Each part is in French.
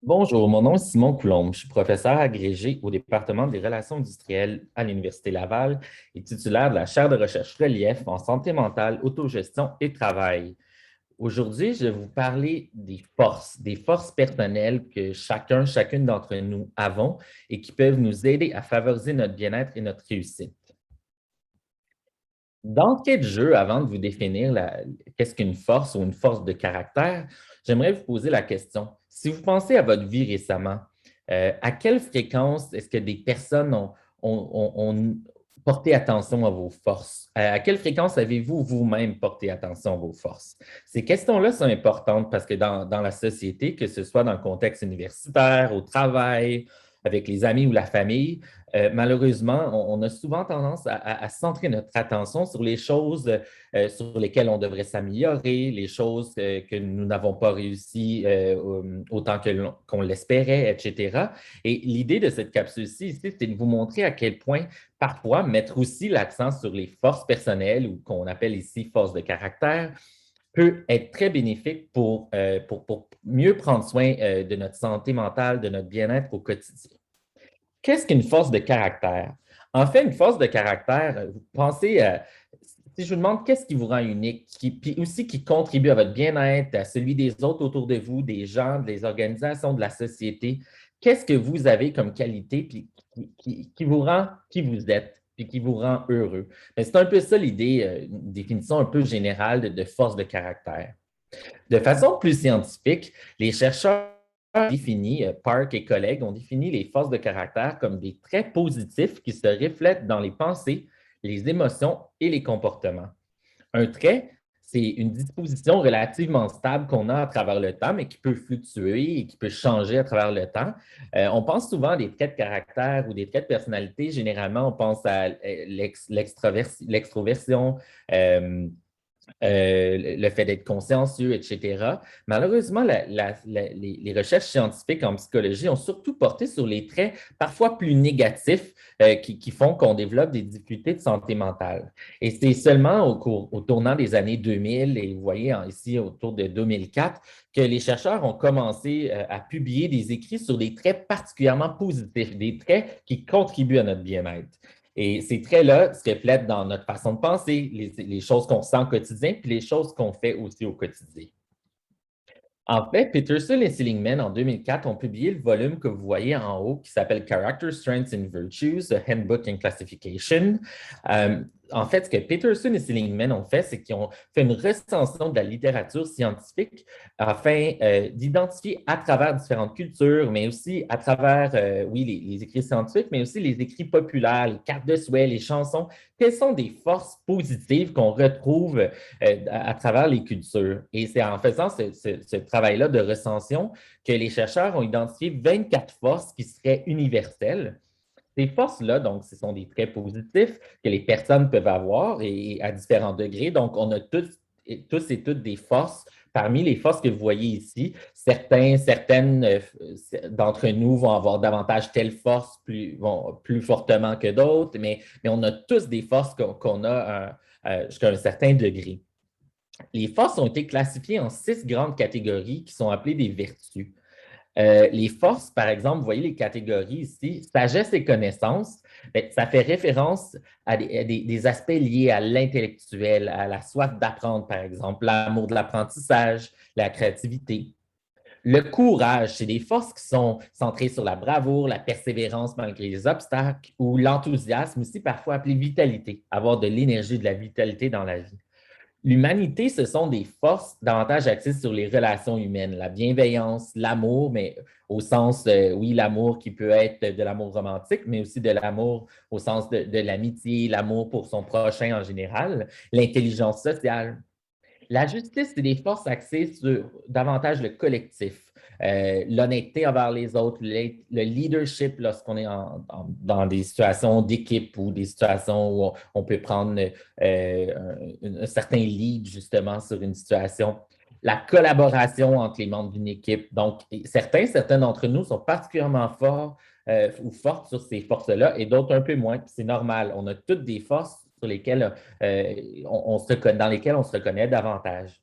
Bonjour, mon nom est Simon Coulombe. Je suis professeur agrégé au département des relations industrielles à l'Université Laval et titulaire de la chaire de recherche relief en santé mentale, autogestion et travail. Aujourd'hui, je vais vous parler des forces personnelles que chacune d'entre nous avons et qui peuvent nous aider à favoriser notre bien-être et notre réussite. D'entrée de jeu, avant de vous définir qu'est-ce qu'une force ou une force de caractère, j'aimerais vous poser la question. Si vous pensez à votre vie récemment, à quelle fréquence est-ce que des personnes ont porté attention à vos forces? À quelle fréquence avez-vous vous-même porté attention à vos forces? Ces questions-là sont importantes parce que dans la société, que ce soit dans le contexte universitaire, au travail, avec les amis ou la famille, malheureusement, on a souvent tendance à centrer notre attention sur les choses sur lesquelles on devrait s'améliorer, les choses que nous n'avons pas réussi autant qu'on l'espérait, etc. Et l'idée de cette capsule-ci, ici, c'est de vous montrer à quel point, parfois, mettre aussi l'accent sur les forces personnelles ou qu'on appelle ici forces de caractère peut être très bénéfique pour mieux prendre soin de notre santé mentale, de notre bien-être au quotidien. Qu'est-ce qu'une force de caractère? En fait, une force de caractère, vous pensez, si je vous demande qu'est-ce qui vous rend unique, puis aussi qui contribue à votre bien-être, à celui des autres autour de vous, des gens, des organisations, de la société, qu'est-ce que vous avez comme qualité, puis qui vous rend qui vous êtes, puis qui vous rend heureux? C'est un peu ça l'idée, une définition un peu générale de force de caractère. De façon plus scientifique, les chercheurs Park et collègues ont défini les forces de caractère comme des traits positifs qui se reflètent dans les pensées, les émotions et les comportements. Un trait, c'est une disposition relativement stable qu'on a à travers le temps, mais qui peut fluctuer et qui peut changer à travers le temps. On pense souvent à des traits de caractère ou des traits de personnalité. Généralement, on pense à l'extroversion, le fait d'être consciencieux, etc. Malheureusement, les recherches scientifiques en psychologie ont surtout porté sur les traits parfois plus négatifs qui font qu'on développe des difficultés de santé mentale. Et c'est seulement au tournant des années 2000, et vous voyez ici autour de 2004, que les chercheurs ont commencé à publier des écrits sur des traits particulièrement positifs, des traits qui contribuent à notre bien-être. Et ces traits-là se reflètent dans notre façon de penser, les choses qu'on sent au quotidien, puis les choses qu'on fait aussi au quotidien. En fait, Peterson et Seligman, en 2004, ont publié le volume que vous voyez en haut qui s'appelle Character, Strengths and Virtues, a Handbook and Classification. En fait, ce que Peterson et Seligman ont fait, c'est qu'ils ont fait une recension de la littérature scientifique afin d'identifier à travers différentes cultures, mais aussi à travers, oui, les écrits scientifiques, mais aussi les écrits populaires, les cartes de souhait, les chansons, quelles sont des forces positives qu'on retrouve à travers les cultures. Et c'est en faisant ce travail-là de recension que les chercheurs ont identifié 24 forces qui seraient universelles. Ces forces-là, donc, ce sont des traits positifs que les personnes peuvent avoir et à différents degrés. Donc, on a tous et toutes des forces. Parmi les forces que vous voyez ici, certaines d'entre nous vont avoir davantage telle force plus fortement que d'autres, mais on a tous des forces qu'on a jusqu'à un certain degré. Les forces ont été classifiées en 6 grandes catégories qui sont appelées des vertus. Les forces, par exemple, vous voyez les catégories ici, sagesse et connaissance, bien, ça fait référence à des aspects liés à l'intellectuel, à la soif d'apprendre, par exemple, l'amour de l'apprentissage, la créativité. Le courage, c'est des forces qui sont centrées sur la bravoure, la persévérance malgré les obstacles, ou l'enthousiasme, aussi parfois appelé vitalité, avoir de l'énergie, de la vitalité dans la vie. L'humanité, ce sont des forces davantage axées sur les relations humaines, la bienveillance, l'amour, mais au sens, oui, l'amour qui peut être de l'amour romantique, mais aussi de l'amour au sens de l'amitié, l'amour pour son prochain en général, l'intelligence sociale. La justice, c'est des forces axées sur davantage le collectif, l'honnêteté envers les autres, le leadership lorsqu'on est dans des situations d'équipe ou des situations où on peut prendre un certain lead justement sur une situation. La collaboration entre les membres d'une équipe. Donc, certains d'entre nous sont particulièrement forts ou fortes sur ces forces-là et d'autres un peu moins. C'est normal. On a toutes des forces sur lesquelles dans lesquelles on se reconnaît davantage.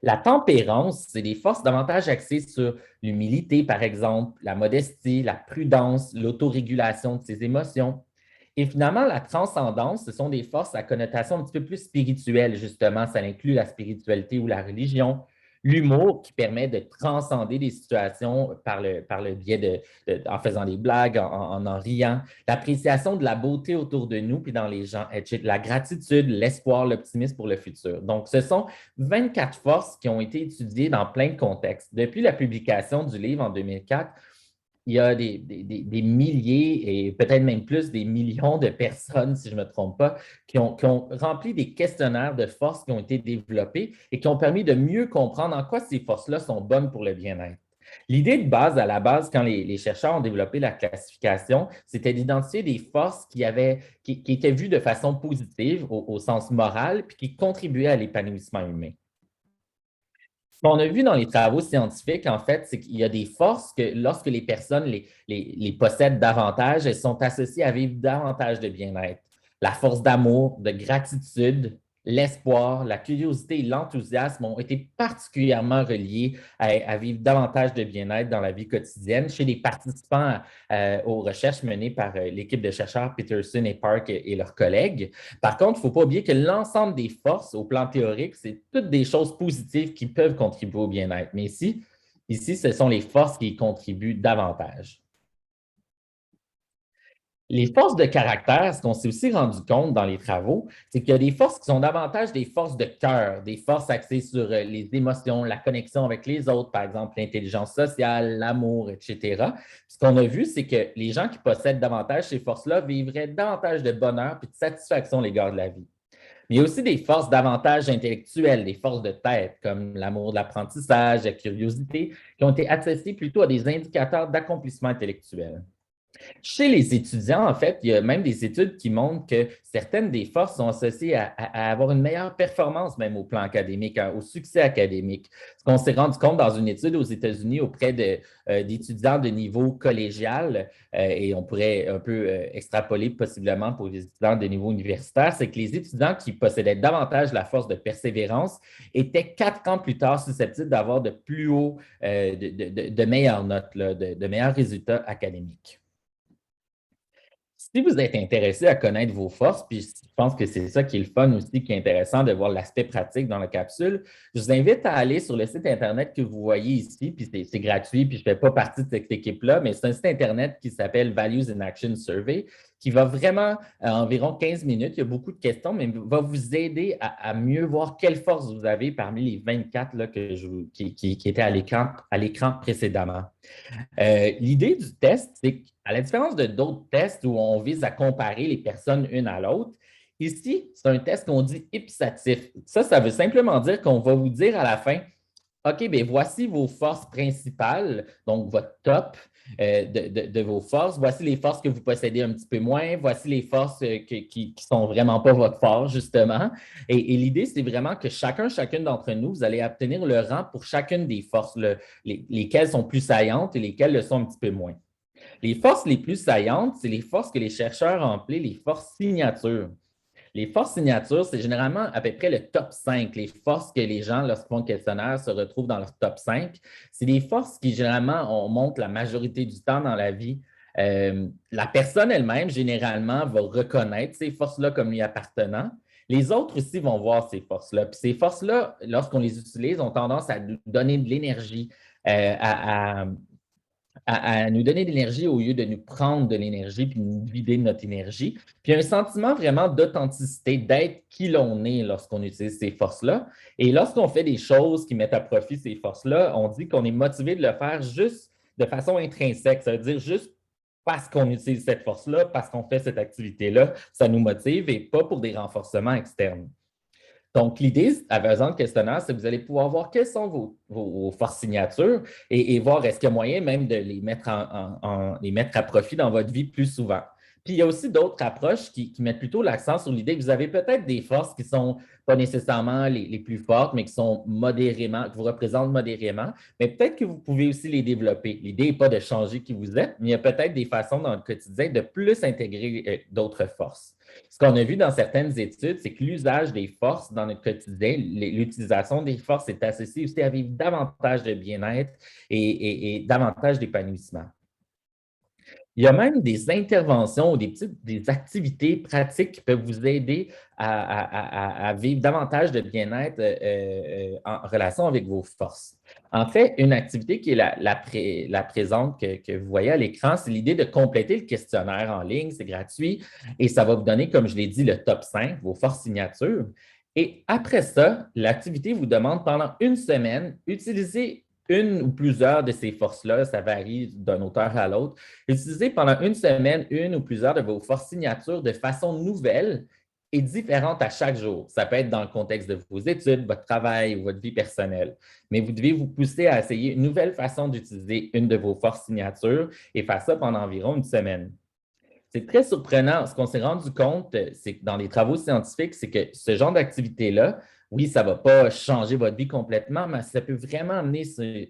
La tempérance, c'est des forces davantage axées sur l'humilité, par exemple, la modestie, la prudence, l'autorégulation de ses émotions. Et finalement, la transcendance, ce sont des forces à connotation un petit peu plus spirituelle, justement. Ça inclut la spiritualité ou la religion. L'humour qui permet de transcender des situations par le biais en faisant des blagues, en riant. L'appréciation de la beauté autour de nous puis dans les gens, etc. La gratitude, l'espoir, l'optimisme pour le futur. Donc, ce sont 24 forces qui ont été étudiées dans plein de contextes. Depuis la publication du livre en 2004, il y a des milliers et peut-être même plus des millions de personnes, si je ne me trompe pas, qui ont rempli des questionnaires de forces qui ont été développés et qui ont permis de mieux comprendre en quoi ces forces-là sont bonnes pour le bien-être. L'idée de base, à la base, quand les chercheurs ont développé la classification, c'était d'identifier des forces qui étaient vues de façon positive au sens moral, puis qui contribuaient à l'épanouissement humain. Ce qu'on a vu dans les travaux scientifiques, en fait, c'est qu'il y a des forces que lorsque les personnes les possèdent davantage, elles sont associées à vivre davantage de bien-être. La force d'amour, de gratitude, l'espoir, la curiosité et l'enthousiasme ont été particulièrement reliés à vivre davantage de bien-être dans la vie quotidienne chez les participants aux recherches menées par l'équipe de chercheurs Peterson et Park et leurs collègues. Par contre, il ne faut pas oublier que l'ensemble des forces au plan théorique, c'est toutes des choses positives qui peuvent contribuer au bien-être. Mais ici, ce sont les forces qui y contribuent davantage. Les forces de caractère, ce qu'on s'est aussi rendu compte dans les travaux, c'est qu'il y a des forces qui sont davantage des forces de cœur, des forces axées sur les émotions, la connexion avec les autres, par exemple l'intelligence sociale, l'amour, etc. Ce qu'on a vu, c'est que les gens qui possèdent davantage ces forces-là vivraient davantage de bonheur et de satisfaction à l'égard de la vie. Mais il y a aussi des forces davantage intellectuelles, des forces de tête, comme l'amour de l'apprentissage, la curiosité, qui ont été associées plutôt à des indicateurs d'accomplissement intellectuel. Chez les étudiants, en fait, il y a même des études qui montrent que certaines des forces sont associées à avoir une meilleure performance, même au plan académique, au succès académique. Ce qu'on s'est rendu compte dans une étude aux États-Unis auprès d'étudiants de niveau collégial, et on pourrait un peu extrapoler possiblement pour les étudiants de niveau universitaire, c'est que les étudiants qui possédaient davantage la force de persévérance étaient 4 ans plus tard susceptibles d'avoir de plus hauts, de meilleures notes, là, de meilleurs résultats académiques. Si vous êtes intéressé à connaître vos forces, puis je pense que c'est ça qui est le fun aussi, qui est intéressant de voir l'aspect pratique dans la capsule, je vous invite à aller sur le site Internet que vous voyez ici, puis c'est gratuit, puis je ne fais pas partie de cette équipe-là, mais c'est un site Internet qui s'appelle Values in Action Survey, qui va vraiment, environ 15 minutes, il y a beaucoup de questions, mais va vous aider à mieux voir quelles forces vous avez parmi les 24 là, qui étaient à l'écran précédemment. L'idée du test, c'est qu'à la différence de d'autres tests où on vise à comparer les personnes une à l'autre, ici, c'est un test qu'on dit ipsatif. Ça veut simplement dire qu'on va vous dire à la fin, OK, bien voici vos forces principales, donc votre top de vos forces. Voici les forces que vous possédez un petit peu moins. Voici les forces qui ne sont vraiment pas votre force, justement. Et l'idée, c'est vraiment que chacune d'entre nous, vous allez obtenir le rang pour chacune des forces, lesquelles sont plus saillantes et lesquelles le sont un petit peu moins. Les forces les plus saillantes, c'est les forces que les chercheurs ont appelées les forces signatures. Les forces signatures, c'est généralement à peu près le top 5, les forces que les gens, lorsqu'ils font le questionnaire, se retrouvent dans leur top 5. C'est des forces qui, généralement, on montre la majorité du temps dans la vie. La personne elle-même, généralement, va reconnaître ces forces-là comme lui appartenant. Les autres aussi vont voir ces forces-là. Puis ces forces-là, lorsqu'on les utilise, ont tendance à nous donner de l'énergie, à nous donner de l'énergie au lieu de nous prendre de l'énergie puis nous vider de notre énergie. Puis un sentiment vraiment d'authenticité, d'être qui l'on est lorsqu'on utilise ces forces-là. Et lorsqu'on fait des choses qui mettent à profit ces forces-là, on dit qu'on est motivé de le faire juste de façon intrinsèque. Ça veut dire juste parce qu'on utilise cette force-là, parce qu'on fait cette activité-là, ça nous motive et pas pour des renforcements externes. Donc, l'idée, à faisant le questionnaire, c'est que vous allez pouvoir voir quelles sont vos forces signatures et voir est-ce qu'il y a moyen même de les mettre à profit dans votre vie plus souvent. Puis il y a aussi d'autres approches qui mettent plutôt l'accent sur l'idée que vous avez peut-être des forces qui ne sont pas nécessairement les plus fortes, mais qui sont modérément, qui vous représentent modérément, mais peut-être que vous pouvez aussi les développer. L'idée n'est pas de changer qui vous êtes, mais il y a peut-être des façons dans le quotidien de plus intégrer d'autres forces. Ce qu'on a vu dans certaines études, c'est que l'usage des forces dans notre quotidien, l'utilisation des forces est associée aussi à vivre davantage de bien-être et davantage d'épanouissement. Il y a même des interventions ou des activités pratiques qui peuvent vous aider à vivre davantage de bien-être en relation avec vos forces. En fait, une activité qui est la présente que vous voyez à l'écran, c'est l'idée de compléter le questionnaire en ligne. C'est gratuit et ça va vous donner, comme je l'ai dit, le top 5, vos forces signatures. Et après ça, l'activité vous demande pendant une semaine, utiliser une ou plusieurs de ces forces-là, ça varie d'un auteur à l'autre. Utilisez pendant une semaine une ou plusieurs de vos forces signatures de façon nouvelle et différente à chaque jour. Ça peut être dans le contexte de vos études, votre travail ou votre vie personnelle. Mais vous devez vous pousser à essayer une nouvelle façon d'utiliser une de vos forces signatures et faire ça pendant environ une semaine. C'est très surprenant. Ce qu'on s'est rendu compte, c'est que dans les travaux scientifiques, c'est que ce genre d'activité-là, oui, ça ne va pas changer votre vie complètement, mais ça peut vraiment amener,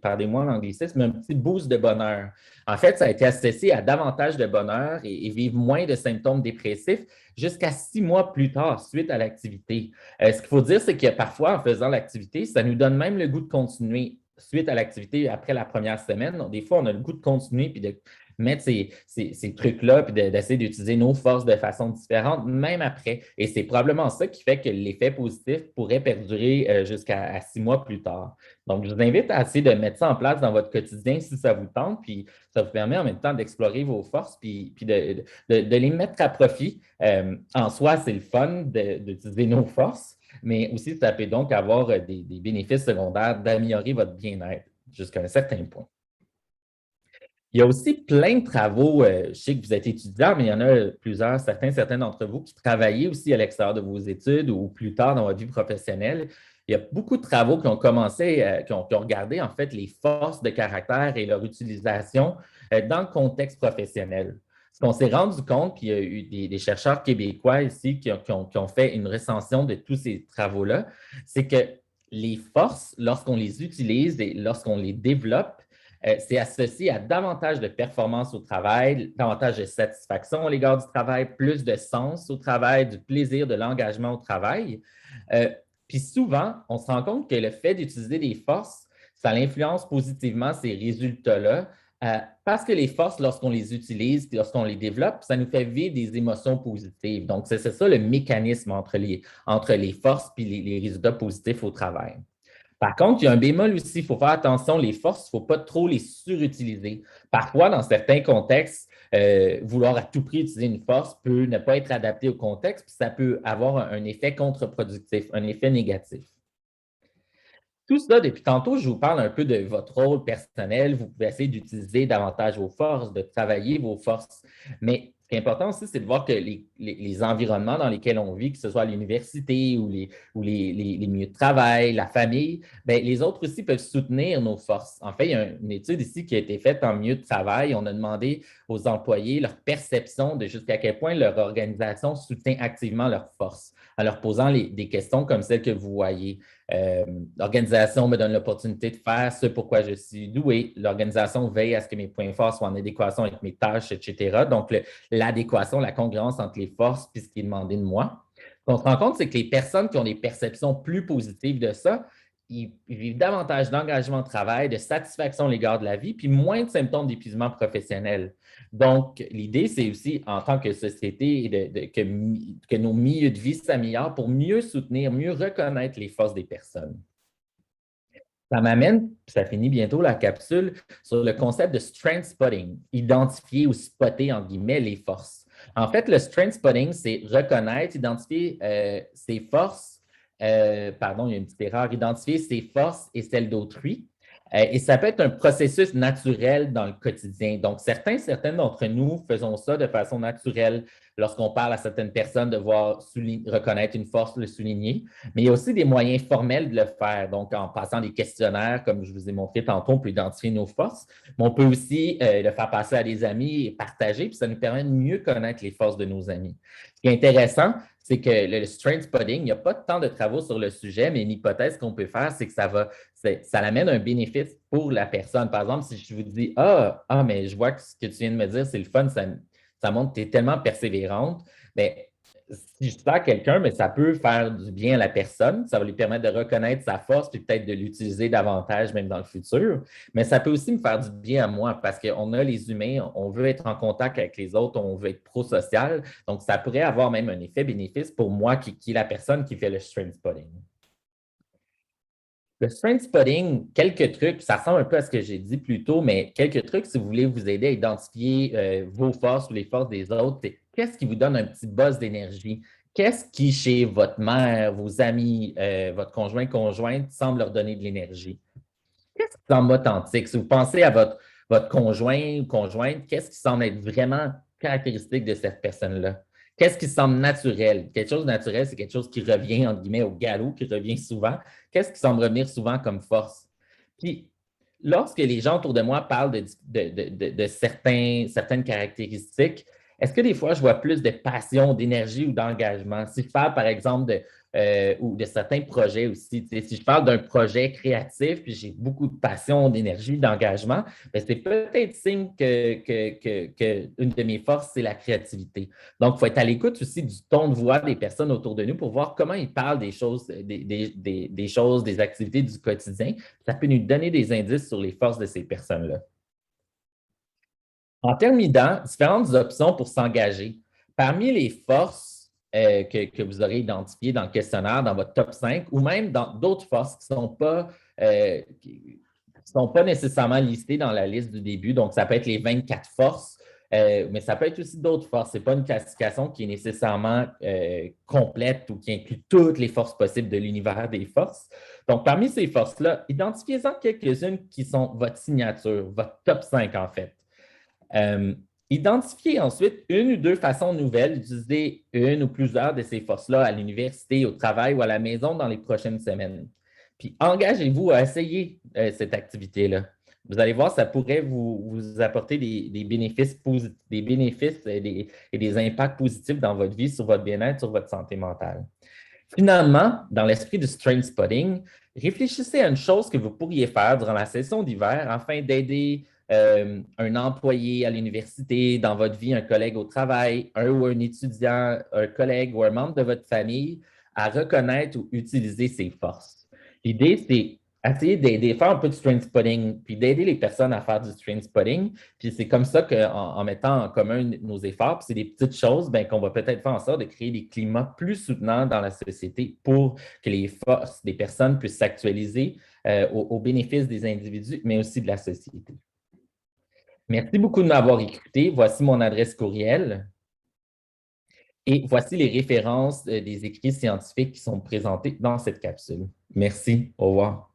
pardonnez-moi l'anglicisme, un petit boost de bonheur. En fait, ça a été associé à davantage de bonheur et vivre moins de symptômes dépressifs jusqu'à 6 mois plus tard, suite à l'activité. Ce qu'il faut dire, c'est que parfois, en faisant l'activité, ça nous donne même le goût de continuer suite à l'activité après la première semaine. Donc, des fois, on a le goût de continuer puis de mettre ces trucs-là puis d'essayer d'utiliser nos forces de façon différente, même après. Et c'est probablement ça qui fait que l'effet positif pourrait perdurer jusqu'à 6 mois plus tard. Donc, je vous invite à essayer de mettre ça en place dans votre quotidien si ça vous tente, puis ça vous permet en même temps d'explorer vos forces puis de les mettre à profit. En soi, c'est le fun d'utiliser nos forces, mais aussi ça peut donc avoir des bénéfices secondaires d'améliorer votre bien-être jusqu'à un certain point. Il y a aussi plein de travaux, je sais que vous êtes étudiant, mais il y en a plusieurs, certains d'entre vous qui travaillez aussi à l'extérieur de vos études ou plus tard dans votre vie professionnelle. Il y a beaucoup de travaux qui ont commencé, qui ont regardé en fait les forces de caractère et leur utilisation dans le contexte professionnel. Ce qu'on s'est rendu compte, puis il y a eu des chercheurs québécois ici qui ont fait une recension de tous ces travaux-là, c'est que les forces, lorsqu'on les utilise et lorsqu'on les développe, c'est associé à davantage de performance au travail, davantage de satisfaction à l'égard du travail, plus de sens au travail, du plaisir, de l'engagement au travail. Puis souvent, on se rend compte que le fait d'utiliser des forces, ça influence positivement ces résultats-là, parce que les forces, lorsqu'on les utilise et lorsqu'on les développe, ça nous fait vivre des émotions positives. Donc, c'est ça le mécanisme entre les forces et les résultats positifs au travail. Par contre, il y a un bémol aussi, il faut faire attention, les forces, il ne faut pas trop les surutiliser. Parfois, dans certains contextes, vouloir à tout prix utiliser une force peut ne pas être adapté au contexte, puis ça peut avoir un effet contre-productif, un effet négatif. Tout ça, depuis tantôt, je vous parle un peu de votre rôle personnel. Vous pouvez essayer d'utiliser davantage vos forces, de travailler vos forces. Mais ce qui est important aussi, c'est de voir que les environnements dans lesquels on vit, que ce soit à l'université ou les milieux de travail, la famille, bien, les autres aussi peuvent soutenir nos forces. En fait, il y a une étude ici qui a été faite en milieu de travail. On a demandé aux employés leur perception de jusqu'à quel point leur organisation soutient activement leurs forces, en leur posant des questions comme celles que vous voyez. L'organisation me donne l'opportunité de faire ce pourquoi je suis doué. L'organisation veille à ce que mes points forts soient en adéquation avec mes tâches, etc. Donc, l'adéquation, la congruence entre les forces et ce qui est demandé de moi. Ce qu'on se rend compte, c'est que les personnes qui ont des perceptions plus positives de ça, ils vivent davantage d'engagement au travail, de satisfaction à l'égard de la vie, puis moins de symptômes d'épuisement professionnel. Donc, l'idée, c'est aussi, en tant que société, que nos milieux de vie s'améliorent pour mieux soutenir, mieux reconnaître les forces des personnes. Ça m'amène, puis ça finit bientôt la capsule, sur le concept de strength spotting, identifier ou spotter, en guillemets, les forces. En fait, le strength spotting, c'est reconnaître, identifier ses forces, pardon, il y a une petite erreur, identifier ses forces et celles d'autrui, Et ça peut être un processus naturel dans le quotidien. Donc, certaines d'entre nous faisons ça de façon naturelle lorsqu'on parle à certaines personnes de voir reconnaître une force, le souligner. Mais il y a aussi des moyens formels de le faire. Donc, en passant des questionnaires, comme je vous ai montré tantôt, on peut identifier nos forces. Mais on peut aussi le faire passer à des amis et partager, puis ça nous permet de mieux connaître les forces de nos amis. Ce qui est intéressant, c'est que le strength spotting, il n'y a pas tant de travaux sur le sujet, mais une hypothèse qu'on peut faire, c'est que ça amène un bénéfice pour la personne. Par exemple, si je vous dis mais je vois que ce que tu viens de me dire, c'est le fun, ça montre que tu es tellement persévérante. Mais si je sens quelqu'un, mais ça peut faire du bien à la personne. Ça va lui permettre de reconnaître sa force puis peut-être de l'utiliser davantage même dans le futur. Mais ça peut aussi me faire du bien à moi parce qu'on a les humains, on veut être en contact avec les autres, on veut être pro-social. Donc, ça pourrait avoir même un effet bénéfice pour moi qui est la personne qui fait le strength spotting. Le strength spotting, quelques trucs, ça ressemble un peu à ce que j'ai dit plus tôt, mais quelques trucs si vous voulez vous aider à identifier vos forces ou les forces des autres. Qu'est-ce qui vous donne un petit buzz d'énergie? Qu'est-ce qui, chez votre mère, vos amis, votre conjointe, semble leur donner de l'énergie? Qu'est-ce qui semble authentique? Si vous pensez à votre conjoint ou conjointe, qu'est-ce qui semble être vraiment caractéristique de cette personne-là? Qu'est-ce qui semble naturel? Quelque chose de naturel, c'est quelque chose qui revient, entre guillemets, au galop, qui revient souvent. Qu'est-ce qui semble revenir souvent comme force? Puis, lorsque les gens autour de moi parlent de certaines caractéristiques, est-ce que des fois, je vois plus de passion, d'énergie ou d'engagement? Si je parle, par exemple, ou de certains projets aussi, si je parle d'un projet créatif, puis j'ai beaucoup de passion, d'énergie, d'engagement, ben, c'est peut-être signe que une de mes forces, c'est la créativité. Donc, il faut être à l'écoute aussi du ton de voix des personnes autour de nous pour voir comment ils parlent des choses, des choses, des activités du quotidien. Ça peut nous donner des indices sur les forces de ces personnes-là. En terminant, différentes options pour s'engager. Parmi les forces que vous aurez identifiées dans le questionnaire, dans votre top 5, ou même dans d'autres forces qui ne sont pas nécessairement listées dans la liste du début. Donc, ça peut être les 24 forces, mais ça peut être aussi d'autres forces. Ce n'est pas une classification qui est nécessairement complète ou qui inclut toutes les forces possibles de l'univers des forces. Donc, parmi ces forces-là, identifiez-en quelques-unes qui sont votre signature, votre top 5 en fait. Identifiez ensuite une ou deux façons nouvelles d'utiliser une ou plusieurs de ces forces-là à l'université, au travail ou à la maison dans les prochaines semaines. Puis engagez-vous à essayer cette activité-là. Vous allez voir, ça pourrait vous apporter des bénéfices, des bénéfices et des impacts positifs dans votre vie, sur votre bien-être, sur votre santé mentale. Finalement, dans l'esprit du strength spotting, réfléchissez à une chose que vous pourriez faire durant la session d'hiver afin d'aider un employé à l'université, dans votre vie, un collègue au travail, un ou un étudiant, un collègue ou un membre de votre famille à reconnaître ou utiliser ses forces. L'idée, c'est essayer d'aider, faire un peu de strength spotting, puis d'aider les personnes à faire du strength spotting. Puis c'est comme ça qu'en mettant en commun nos efforts, puis c'est des petites choses ben, qu'on va peut-être faire en sorte de créer des climats plus soutenants dans la société pour que les forces des personnes puissent s'actualiser au bénéfice des individus, mais aussi de la société. Merci beaucoup de m'avoir écouté. Voici mon adresse courriel et voici les références des écrits scientifiques qui sont présentés dans cette capsule. Merci. Au revoir.